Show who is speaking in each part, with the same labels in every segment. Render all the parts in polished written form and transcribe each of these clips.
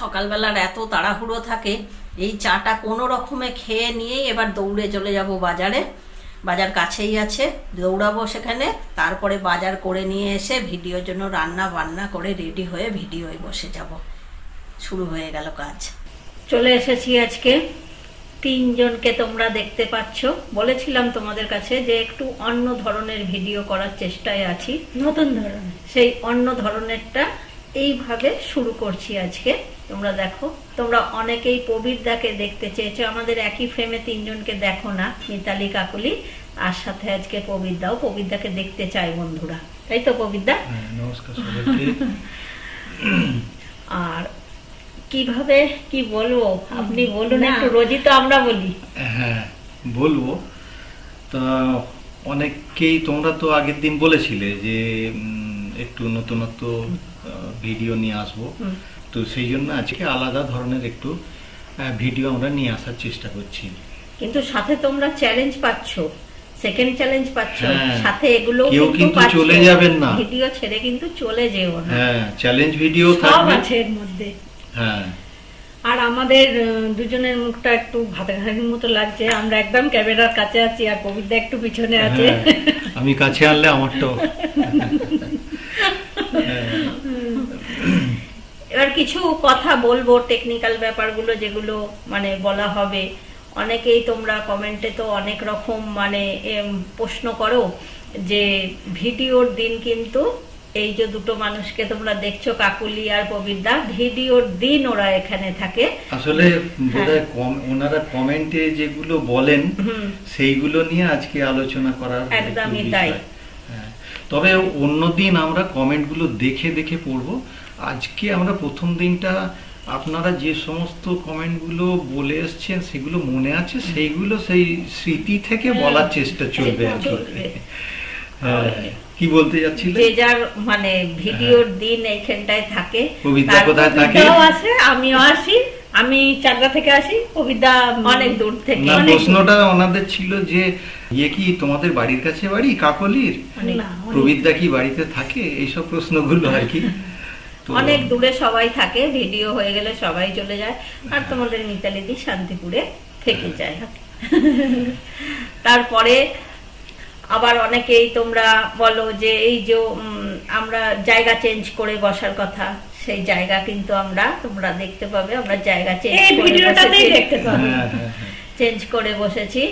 Speaker 1: সকালবেলার এত তাড়াহুড়ো থাকে, এই চাটা কোনো রকমে খেয়ে নিয়েই এবার দৌড়ে চলে যাব বাজারে। বাজার কাছেই আছে, দৌড়াবো সেখানে, তারপরে বাজার করে নিয়ে এসে ভিডিওর জন্য রান্না বান্না করে রেডি হয়ে ভিডিওয় বসে যাব। শুরু হয়ে গেল কাজ। চলে এসেছি আজকে, তিনজনকে তোমরা দেখতে পাচ্ছ। বলেছিলাম তোমাদের কাছে যে একটু অন্য ধরনের ভিডিও করার চেষ্টায় আছি, নতুন ধরনের। সেই অন্য ধরনেরটা এইভাবে শুরু করছি আজকে। তোমরা দেখো, তোমরা অনেকেই প্রবীরদাকে দেখতে চেয়েছো, আমাদের একই ফ্রেমে তিনজনকে দেখো না, মিতালি, কাকুলি আর সাথে আজকে প্রবীরদাও। প্রবীরদাকে দেখতে চাই বন্ধুরা, তাই তো প্রবীরদা?
Speaker 2: নমস্কার সবাইকে।
Speaker 1: আর কিভাবে কি বলবো আপনি বলুন একটু। রোজই তো আমরা বলি।
Speaker 2: হ্যাঁ বলবো। তা অনেককেই তোমরা তো আগের দিন বলেছিলে যে একটু নতুনত্ব ভিডিও নিয়ে আসবো, তো সেই জন্য আজকে আলাদা ধরনের একটু ভিডিও আমরা নিয়ে আসার চেষ্টা করছি।
Speaker 1: কিন্তু সাথে তোমরা চ্যালেঞ্জ পাচ্ছ, সেকেন্ড চ্যালেঞ্জ পাচ্ছ সাথে, এগুলো
Speaker 2: কিন্তু চলে যাবেন না,
Speaker 1: ভিডিও ছেড়ে কিন্তু চলে যেও না।
Speaker 2: হ্যাঁ, চ্যালেঞ্জ ভিডিও
Speaker 1: থাকবে এর মধ্যে।
Speaker 2: হ্যাঁ,
Speaker 1: আর আমাদের দুজনের মুখটা একটু ভাতাঘাটির মতো লাগছে, আমরা একদম ক্যামেরার কাছে আছি আর প্রবীরদা একটু পিছনে আছে।
Speaker 2: আমি কাছে আনলে আমারটাও।
Speaker 1: এবার কিছু কথা বলবো, টেকনিক্যাল ব্যাপারগুলো যেগুলো মানে বলা হবে। অনেকেই তোমরা কমেন্টে তো অনেক রকম মানে প্রশ্ন করো যে ভিডিওর দিন কিন্তু এই যে দুটো মানুষকে তোমরা দেখছো, কাকুলি আর প্রবীরদা, ভিডিওর দিন ওরা এখানে থাকে।
Speaker 2: আসলে বোধহয় ওনারা কমেন্টে যেগুলো বলেন সেইগুলো নিয়ে আজকে আলোচনা করার
Speaker 1: একদমই তাই।
Speaker 2: তবে অন্যদিন আমরা কমেন্টগুলো দেখে দেখে পড়বো। আজকে আমরা প্রথম দিনটা আপনারা যে সমস্ত কমেন্টগুলো বলে এসছেন সেগুলো মনে আছে, সেইগুলো সেই স্মৃতি থেকে বলার চেষ্টা চলবে আর কি। কি বলতে যাচ্ছিলে?
Speaker 1: যে যার মানে ভিডিওর দিন এইখানটায় থাকে।
Speaker 2: প্রবীরদা কোথায় থাকে?
Speaker 1: আছে, আমিও আসি, আমি চাকদা থেকে আসি, প্রবীরদা অনেক দূর থেকে।
Speaker 2: না, প্রশ্নটা ওনাদের ছিল যে ইয়ে কি তোমাদের বাড়ির কাছে বাড়ি কাকলির? প্রবীরদা কি বাড়িতে থাকে? এইসব প্রশ্নগুলো আর কি।
Speaker 1: অনেক দূরে সবাই থাকে, ভিডিও হয়ে গেলে সবাই চলে যায়। আর তোমাদের মিতালি দি শান্তিপুরে থেকে যায়। তারপরে আবার অনেকেই তোমরা বলো যে এই যে আমরা জায়গা চেঞ্জ করে বসার কথা, সেই জায়গা কিন্তু আমরা তোমরা দেখতে পাবে, আমরা জায়গা চেঞ্জ করে বসেছি।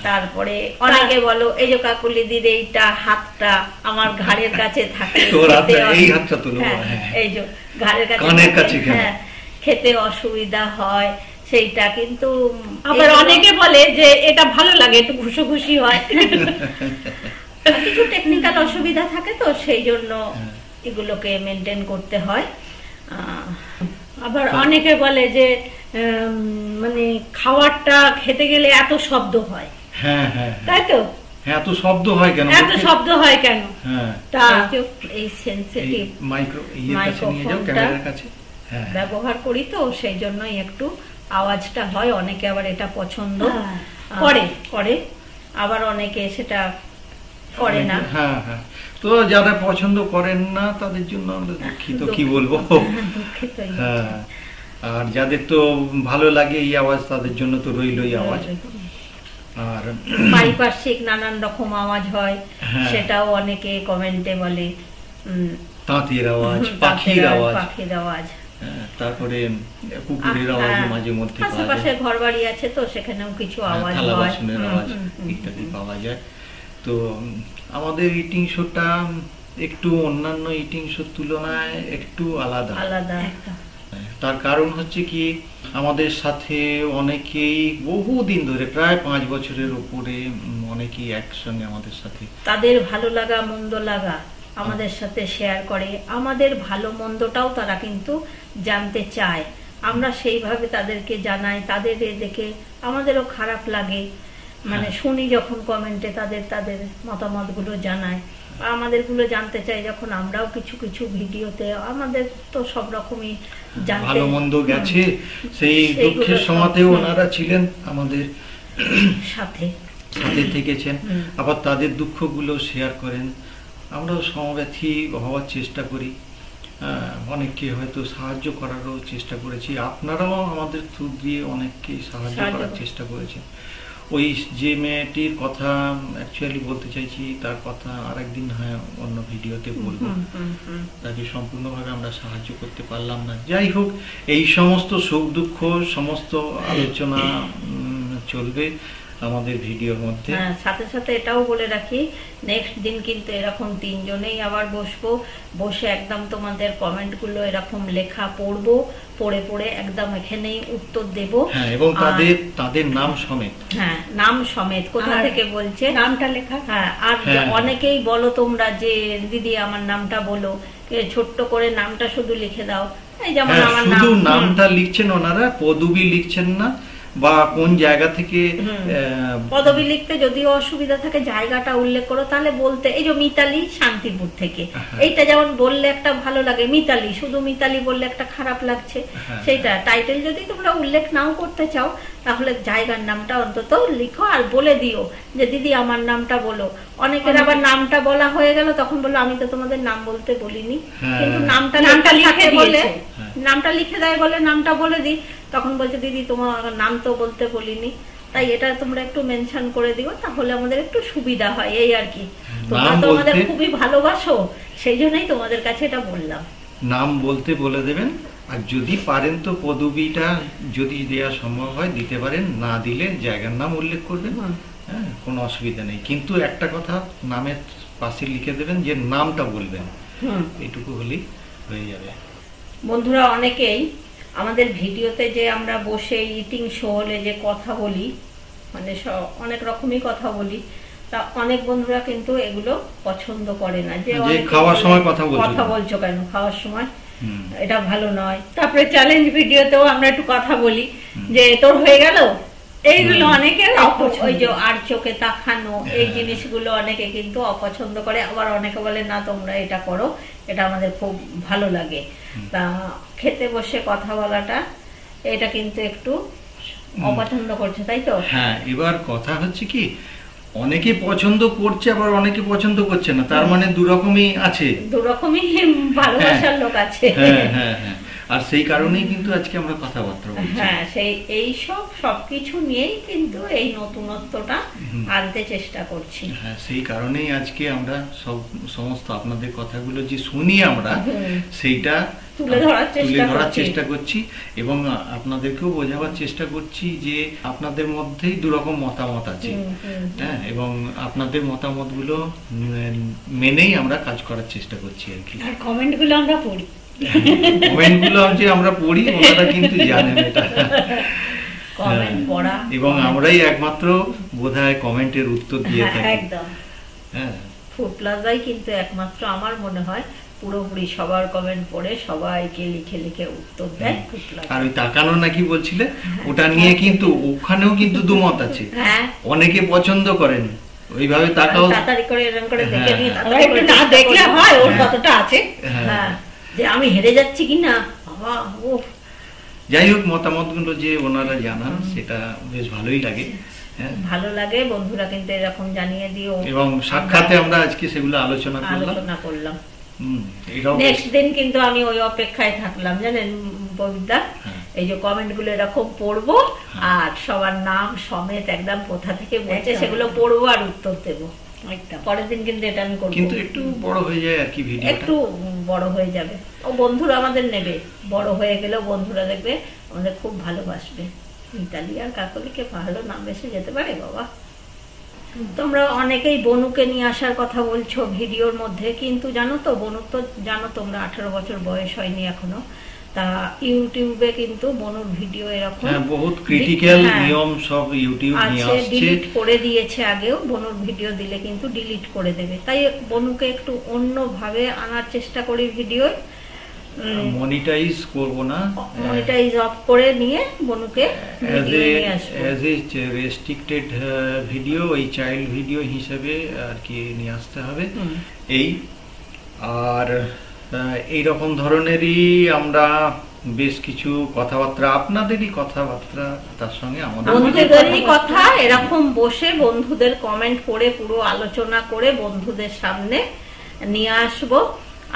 Speaker 1: তারপরে অনেকে বলো এই যে কাকুলি দিদি এইটা হাতটা আমার ঘাড়ের কাছে থাকে, এই যে ঘাড়ের কাছে, হ্যাঁ, খেতে অসুবিধা হয় সেইটা। কিন্তু আবার অনেকে বলে যে এটা ভালো লাগে, একটু ঘুষোঘুষি হয়। কিছু টেকনিক্যাল অসুবিধা থাকে, তো সেই জন্য এগুলোকে মেনটেন করতে হয়। আবার অনেকে বলে যে মানে খাবারটা খেতে গেলে এত শব্দ হয়।
Speaker 2: হ্যাঁ হ্যাঁ,
Speaker 1: তাই তো?
Speaker 2: এত শব্দ হয় কেন?
Speaker 1: এত শব্দ হয় কেন?
Speaker 2: হ্যাঁ,
Speaker 1: তা এই সেনসিটিভ মাইক্রোফোনটা ব্যবহার করি, তো সেই জন্যই একটু আওয়াজটা হয়। অনেকে আবার এটা পছন্দ করে, আবার অনেকে সেটা করে না।
Speaker 2: হ্যাঁ হ্যাঁ, তো যারা পছন্দ করেন না তাদের জন্য আমরা দুঃখিত, কি বলবো। হ্যাঁ, আর যাদের তো ভালো লাগে এই আওয়াজ, তাদের জন্য তো রইলই আওয়াজ। আর
Speaker 1: পারিপার্শ্বিক নানান রকম আওয়াজ হয়, সেটাও অনেকে কমেন্টে বলে।
Speaker 2: তাঁতির আওয়াজ, পাখির আওয়াজ, তারপরে কুকুরের আওয়াজ মাঝে মধ্যে,
Speaker 1: আশেপাশে ঘর বাড়ি আছে তো সেখানেও কিছু আওয়াজ হয়,
Speaker 2: থালা বাসনের আওয়াজ ইত্যাদি পাওয়া যায়। তো আমাদের ইটিং শোটা একটু অন্যান্য ইটিং শোর তুলনায় একটু আলাদা। তার কারণ হচ্ছে কি, আমাদের সাথে অনেকেই বহুদিন ধরে, প্রায় 5 বছরের উপরে অনেকেই একসঙ্গে আমাদের সাথে
Speaker 1: তাদের ভালো লাগা মন্দ লাগা আমাদের সাথে শেয়ার করে। আমাদের ভালো মন্দটাও তারা কিন্তু জানতে চায়, আমরা সেইভাবে তাদেরকে জানাই। তাদের দেখে আমাদেরও খারাপ লাগে, মানে শুনি যখন কমেন্টে তাদের মতামত গুলো জানায়, আমাদের গুলো জানতে চাই। যখন আমরাও কিছু কিছু ভিডিওতে আমাদের তো সব রকমই
Speaker 2: ভালো মন্দ গেছে, সেই দুঃখের সময়তেও ওনারা ছিলেন আমাদের
Speaker 1: সাথে
Speaker 2: থেকেছেন, আবার তাদের দুঃখগুলো শেয়ার করেন। আমরাও সমব্যথী হওয়ার চেষ্টা করি। অনেককে হয়তো সাহায্য করারও চেষ্টা করেছি, আপনারাও আমাদের থ্রু দিয়ে অনেককে সাহায্য করার চেষ্টা করেছেন। ওই যে মেয়েটির কথা অ্যাকচুয়ালি বলতে চাইছি, তার কথা আরেকদিন হয় অন্য ভিডিওতে বলবো। তাকে সম্পূর্ণভাবে আমরা সাহায্য করতে পারলাম না। যাই হোক, এই সমস্ত সুখ দুঃখ সমস্ত আলোচনা চলবে আমাদের ভিডিওর মধ্যে।
Speaker 1: সাথে সাথে এটাও বলে রাখি, নেক্সট দিন কিন্তু এরকম তিনজনেই আবার বসবো, বসে একদম তোমাদের কমেন্টগুলো এরকম লেখা পড়বো, পড়ে পড়ে একদম এখানেই উত্তর দেব।
Speaker 2: এবং তাদের নাম সমেত,
Speaker 1: নাম সমেত কোথা থেকে বলছে
Speaker 3: নামটা লেখা।
Speaker 1: আর অনেকেই বলো তোমরা যে দিদি আমার নামটা বলো, ছোট্ট করে নামটা শুধু লিখে দাও। এই যেমন আমার
Speaker 2: শুধু নামটা লিখছেন ওনারা, পদবি লিখছেন না, বা কোন জায়গা থেকে
Speaker 1: পদবি লিখতে যদিও অসুবিধা থাকে, জায়গাটা উল্লেখ করো, তাহলে বলতে এই যে মিতালি শান্তিপুর থেকে, এইটা যেমন বললে একটা ভালো লাগে, মিতালি শুধু মিতালি বললে একটা খারাপ লাগছে। সেইটা টাইটেল যদি তোমরা উল্লেখ নাও করতে চাও, তাহলে জায়গার নামটা অন্তত লিখো আর বলে দিও যে দিদি আমার নামটা বলো। অনেকের আবার নামটা বলা হয়ে গেল, তখন বললো আমি তো তোমাদের নাম বলতে বলিনি, কিন্তু নামটা লিখে বলে, নামটা লিখে দেয় বলে নামটা বলে দিই, তখন বলছে দিদি তোমার নাম তো বলতে বলিনি। তাই এটা তোমরা একটু মেনশন করে দিও, তাহলে আমাদের একটু সুবিধা হয়, এই আর কি। তোমরা তো আমাদের খুবই ভালোবাসো, সেই জন্যই তোমাদের কাছে এটা বললাম।
Speaker 2: নাম বলতে বলে দেবেন, আর যদি পারেন তো পদবিটা যদি দেওয়া সম্ভব হয় দিতে পারেন, না দিলে জায়গার নাম উল্লেখ করবেন, কোনো অসুবিধা নেই। কিন্তু একটা কথা, নামের পাশে লিখে দেবেন যে নামটা বলবেন, এটুকু হলেই হয়ে যাবে।
Speaker 1: বন্ধুরা, অনেকেই আমাদের ভিডিওতে যে আমরা বসে ইটিং শো হলে যে কথা বলি, মানে অনেক রকমই কথা বলি, তা অনেক বন্ধুরা কিন্তু এগুলো পছন্দ করে না, যে
Speaker 2: খাওয়ার সময় কথা
Speaker 1: বলছো কেন, খাওয়ার সময় এটা ভালো নয়। তারপরে চ্যালেঞ্জ ভিডিওতেও আমরা একটু কথা বলি যে তোর হয়ে গেল, এইগুলো অনেকের ওই যে আর চোখে তাকানো, এই জিনিসগুলো অনেকে কিন্তু অপছন্দ করে। আবার অনেকে বলে না তোমরা এটা করো, এটা আমাদের খুব ভালো লাগে। তা খেতে বসে কথা বলাটা এটা কিন্তু একটু অপছন্দ করছে, তাই তো?
Speaker 2: হ্যাঁ, এবার কথা হচ্ছে কি, অনেকে পছন্দ করছে আবার অনেকে পছন্দ করছে না, তার মানে দুরকমই আছে,
Speaker 1: দুরকমই ভালোবাসার লোক আছে।
Speaker 2: আর সেই কারণেই কিন্তু আজকে আমরা কথাবার্তা বলছি।
Speaker 1: সেই এইসব সবকিছু নিয়েই কিন্তু এই নতুনত্বটা আনতে চেষ্টা করছি।
Speaker 2: সেই কারণেই আজকে আমরা সমস্ত আপনাদের কথাগুলো যে শুনি আমরা, সেইটা
Speaker 1: তুলে ধরার
Speaker 2: চেষ্টা করছি, এবং আপনাদেরকেও বোঝাবার চেষ্টা করছি যে আপনাদের মধ্যেই দুরকম মতামত আছে, এবং আপনাদের মতামতগুলো মেনেই আমরা কাজ করার চেষ্টা করছি আর কি।
Speaker 3: আর কমেন্টগুলো আমরা পড়ি,
Speaker 2: কমেন্টগুলো যে আমরা পড়ি, ওনারা কিন্তু জানেন এটা, এবং আমরাই একমাত্র বোধহয় কমেন্টের উত্তর দিয়ে থাকি।
Speaker 1: একদম ফুড প্লাজাই কিন্তু একমাত্র আমার মনে হয় পুরোপুরি সবার কমেন্ট পড়ে সবাইকে লিখে লিখে উত্তর দেয়।
Speaker 2: আর ওই তাকানো নাকি বলছিলে, ওটা নিয়ে কিন্তু ওখানেও কিন্তু দুমত আছে। অনেকে পছন্দ করেন ওইভাবে তাকাও,
Speaker 1: তাড়াতাড়ি করে এরকম করে দেখে নিয়ে একটু না দেখলে হয় ওর কতটা আছে, যে আমি হেরে যাচ্ছি কিনা।
Speaker 2: যাই হোক, মতামতগুলো যে ওনারা জানান সেটা বেশ ভালোই লাগে,
Speaker 1: ভালো লাগে। বন্ধুরা কিন্তু এরকম জানিয়ে দিও,
Speaker 2: এবং সাক্ষাতে আমরা আজকে সেগুলো আলোচনা
Speaker 1: করলাম। নেক্সট দিন কিন্তু আমি ওই অপেক্ষায় থাকলাম, জানেন ববিদা, এই যে কমেন্ট গুলো এরকম পড়বো আর সবার নাম সমেত একদম কোথা থেকে বলছে সেগুলো পড়বো আর উত্তর দেবো। পরের দিন কিন্তু এটা আমি করবো,
Speaker 2: কিন্তু একটু বড় হয়ে যায় আর কি, ভিডিওটা
Speaker 1: একটু বড় হয়ে যাবে। ও বন্ধুরা আমাদের নেবে, বড় হয়ে গেলেও বন্ধুরা দেখবে আমাদের খুব ভালোবাসবে। মিতালি আর কাকলিকে ভালো নাম এসে যেতে পারে বাবা। তোমরা অনেকেই বনুকে নিয়ে আসার কথা বলছো ভিডিওর মধ্যে, কিন্তু জানো তো বনু তো জানো তোমরা 18 বছর বয়স হয়নি এখনো। তা ইউটিউবে কিন্তু বনুর ভিডিও এরকম
Speaker 2: বহুত ক্রিটিক্যাল নিয়ম সব ইউটিউব নিয়ে আসছে,
Speaker 1: ডিলিট করে দিয়েছে আগেও। বনুর ভিডিও দিলে কিন্তু ডিলিট করে দেবে, তাই বনুকে একটু অন্য ভাবে আনার চেষ্টা করি ভিডিও।
Speaker 2: মনিটাইজ করব না,
Speaker 1: মনিটাইজ অফ করে নিয়ে বনুকে
Speaker 2: এজ এ রেস্ট্রিক্টেড ভিডিও, ওই চাইল্ড ভিডিও হিসেবে আর কি নিয়ে আসতে হবে এই। আর এই রকম ধরনেরই আমরা বেশ কিছু কথাবার্তা, আপনাদেরই কথাবার্তা, তার সঙ্গে
Speaker 1: বন্ধুদেরই কথা এরকম বসে বন্ধুদের কমেন্ট পড়ে পুরো আলোচনা করে বন্ধুদের সামনে নিয়ে আসবো।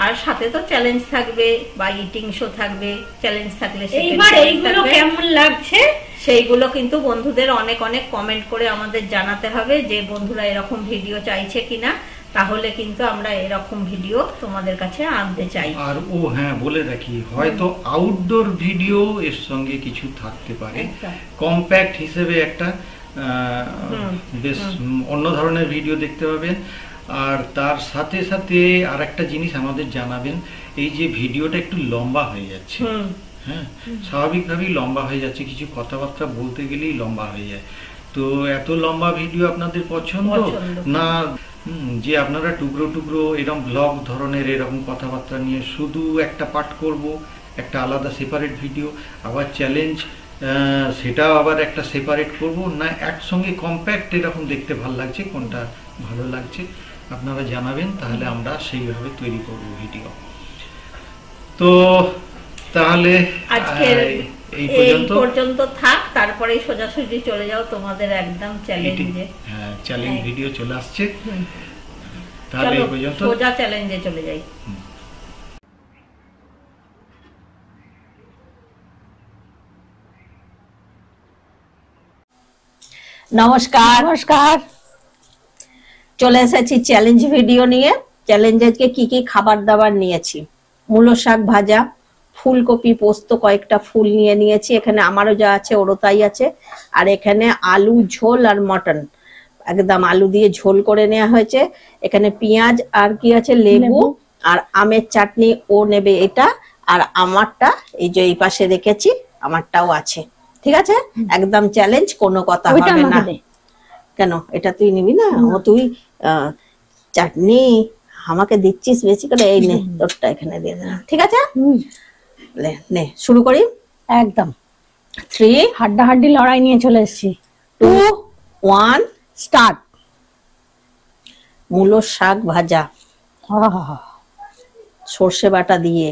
Speaker 1: আর সাথে তো চ্যালেঞ্জ থাকবে বা ইটিং শো থাকবে, চ্যালেঞ্জ থাকলে
Speaker 3: এইবার এইগুলো কেমন লাগছে
Speaker 1: সেইগুলো কিন্তু বন্ধুদের অনেক অনেক কমেন্ট করে আমাদের জানাতে হবে যে বন্ধুরা এরকম ভিডিও চাইছে কিনা, তাহলে কিন্তু আমরা এরকম ভিডিও তোমাদের কাছে আনতে চাই।
Speaker 2: আর ও হ্যাঁ বলে রাখি, হয়তো আউটডোর ভিডিও এর সঙ্গে কিছু থাকতে পারে, কম্প্যাক্ট হিসেবে একটা বেশ অন্য ধরনের ভিডিও দেখতে পাবেন। আর তার সাথে সাথে আর একটা জিনিস আমাদের জানাবেন, এই যে ভিডিওটা একটু লম্বা হয়ে যাচ্ছে, হ্যাঁ স্বাভাবিকভাবেই লম্বা হয়ে যাচ্ছে, কিছু কথাবার্তা বলতে গেলেই লম্বা হয়ে যায়। তো এত লম্বা ভিডিও আপনাদের পছন্দ না, যে আপনারা টুকরো টুকরো এরকম ব্লগ ধরনের এরকম কথাবার্তা নিয়ে শুধু একটা পার্ট করব, একটা আলাদা সেপারেট ভিডিও, আবার চ্যালেঞ্জ সেটা আবার একটা সেপারেট করব, না একসঙ্গে কম্প্যাক্ট এরকম দেখতে ভালো লাগছে, কোনটা ভালো লাগছে আপনারা জানাবেন, তাহলে আমরা সেইভাবে তৈরি করব ভিডিও। তো তাহলে
Speaker 1: আজকে এই পর্যন্ত থাক, তারপরে সোজাসুজি চলে যাও তোমাদের একদম চ্যালেঞ্জে।
Speaker 2: হ্যাঁ চ্যালেঞ্জ ভিডিও চলে আসছে, তাহলে এই পর্যন্ত
Speaker 1: সোজা চ্যালেঞ্জে চলে যাই। নমস্কার, নমস্কার। চলে এসেছি চ্যালেঞ্জ ভিডিও নিয়ে। চ্যালেঞ্জে কি কি খাবার দাবার নিয়েছি, মূলো শাক ভাজা, ফুলকপি পোস্ত, কয়েকটা ফুল নিয়ে নিয়েছি, এখানে আমারও যা আছে ওরও তাই আছে, আর এখানে আলু ঝোল আর মটন, একদম আলু দিয়ে ঝোল করে নেওয়া হয়েছে। এখানে পেঁয়াজ আর কি আছে, লেবু আর আমের চাটনি, ও নেবে এটা, আর আমারটা এই যে এই পাশে রেখেছি, আমারটাও আছে, ঠিক আছে? একদম চ্যালেঞ্জ, কোনো কথা হবে না। কেন এটা তুই নিবি না? ও তুই চাটনি আমাকে দিচ্ছিস বেশি করে, এই নে তোরটা এখানে দিয়ে দে, ঠিক আছে? নে শুরু করি।
Speaker 3: একদম
Speaker 1: 3
Speaker 3: হাড্ডাহাড্ডি লড়াই নিয়ে চলে এসেছি।
Speaker 1: 2 1
Speaker 3: স্টার্ট।
Speaker 1: মূলো শাক ভাজা সর্ষে বাটা দিয়ে,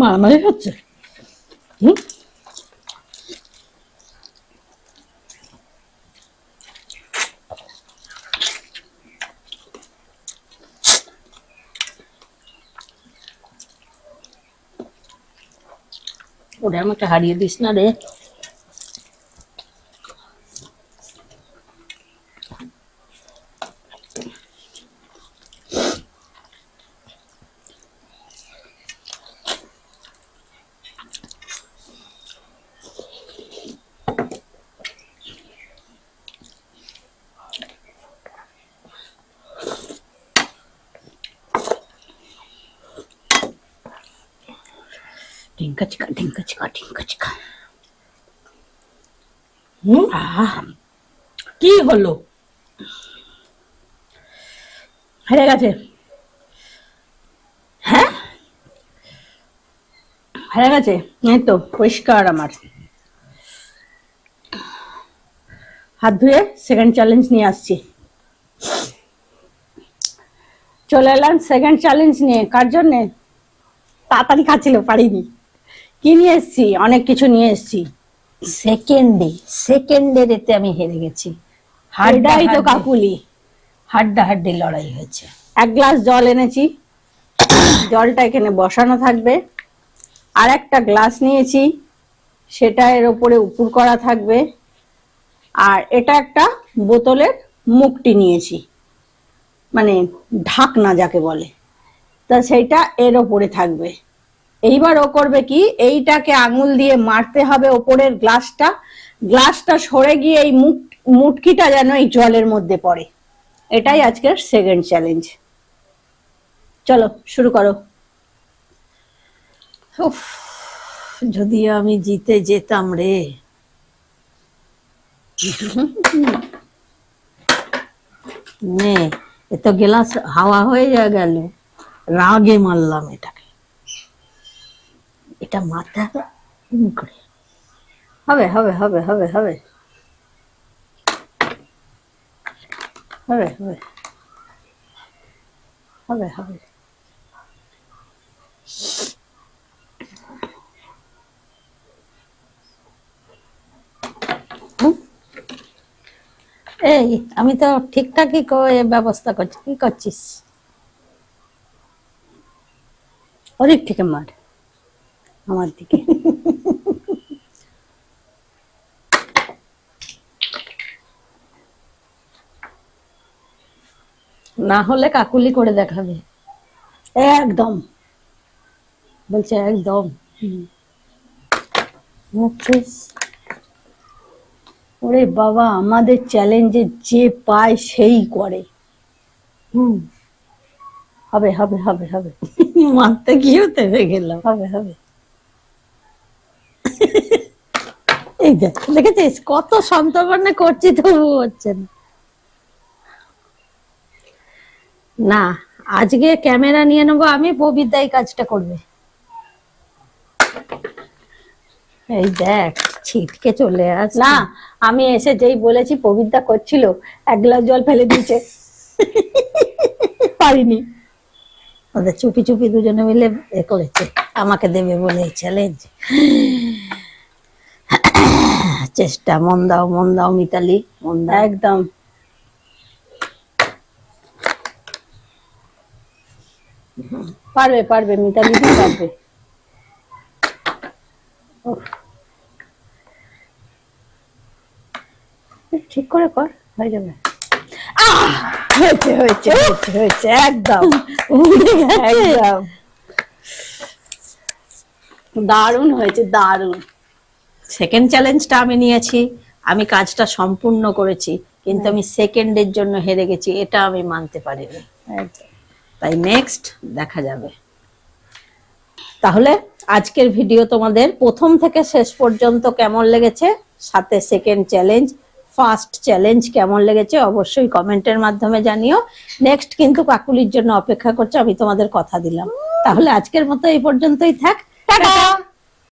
Speaker 3: মারামারি হচ্ছে। হুম, ওটা আমাকে হারিয়ে দিস না রে। ঢিঙ্কা চিকা ঢিঙ্কা চিকা ঢিঙ্কা চিকা। কি হলো? হেরে গেছে। হ্যাঁ, হেরে গেছে। এই তো পরিষ্কার আমার। হাত ধুয়ে সেকেন্ড চ্যালেঞ্জ নিয়ে আসছি। চলে এলাম সেকেন্ড চ্যালেঞ্জ নিয়ে। কার জন্যে? তাড়াতাড়ি খাচ্ছিল, পারিনি। কি নিয়ে এসছি? অনেক কিছু নিয়ে এসছি।
Speaker 1: সেকেন্ডের এতে আমি হেরে গেছি।
Speaker 3: এটাই তো কাকুলি।
Speaker 1: হাড্ডাহাড্ডি লড়াই হয়েছে।
Speaker 3: এক গ্লাস জল এনেছি, জলটা এখানে বসানো থাকবে। আর একটা গ্লাস নিয়েছি, সেটা এর উপরে উপুর করা থাকবে। আর এটা একটা বোতলের মুখটি নিয়েছি, মানে ঢাকনা যাকে বলে, তা সেইটা এর ওপরে থাকবে। এইবার ও করবে কি, এইটাকে আঙুল দিয়ে মারতে হবে ওপরের গ্লাসটা। গ্লাসটা সরে গিয়ে এই মুটকিটা যেন এই জলের মধ্যে পড়ে। এটাই আজকের সেকেন্ড চ্যালেঞ্জ। চলো শুরু করো।
Speaker 1: উফ, যদি আমি জিতে যেতাম রে। নে, এ তো গ্লাস হাওয়া হয়ে গেল। রাগে মারলাম এটাকে। এটা মারতে হবে করে। হবে হবে হবে হবে হবে হবে হবে হবে হবে। এই, আমি তো ঠিকঠাকই ব্যবস্থা করছি। কি করছিস?
Speaker 3: ওদিক থেকে মার, আমার দিকে।
Speaker 1: না হলে কাকুলি করে দেখাবে।
Speaker 3: একদম
Speaker 1: বলছে একদম।
Speaker 3: ওরে বাবা, আমাদের চ্যালেঞ্জে যে পায় সেই করে।
Speaker 1: হবে হবে হবে হবে। মারতে গিয়েও তেড়ে গেলাম। হবে হবে। এই দেখ, দেখেছিস কত সন্তর্পণে করছি, তবু হচ্ছে না। না, আজকে ক্যামেরা নিয়ে নেবো আমি, পবিদ্যাই কাজটা করবে। এই দেখ, ছিটকে চলে আস।
Speaker 3: না, আমি এসে যেই বলেছি পবিত্রা করছিল, এক গ্লাস জল ফেলে দিয়েছে। পারিনি।
Speaker 1: ওদের চুপি চুপি দুজনে মিলে এ করেছে, আমাকে দেবে বলে চ্যালেঞ্জ। চেষ্টা মন দাও মিতালি, মন দাও।
Speaker 3: একদম পারবে পারবে, মিতালি দি পারবে। ঠিক করে কর, হয়ে যাবে।
Speaker 1: হয়েছে হয়েছে হয়েছে হয়েছে, একদম
Speaker 3: একদম দারুণ হয়েছে, দারুণ।
Speaker 1: সেকেন্ড চ্যালেঞ্জটা আমি নিয়েছি, আমি কাজটা সম্পূর্ণ করেছি, কিন্তু আমি সেকেন্ডের জন্য হেরে গেছি, এটা আমি মানতে পারিনি। তাই নেক্সট দেখা যাবে। তাহলে আজকের ভিডিও তোমাদের প্রথম থেকে শেষ পর্যন্ত কেমন লেগেছে, সাথে সেকেন্ড চ্যালেঞ্জ, ফার্স্ট চ্যালেঞ্জ কেমন লেগেছে অবশ্যই কমেন্টের মাধ্যমে জানিও। নেক্সট কিন্তু কাকুলির জন্য অপেক্ষা করছে, আমি তোমাদের কথা দিলাম। তাহলে আজকের মতো এই পর্যন্তই থাক। টাটা।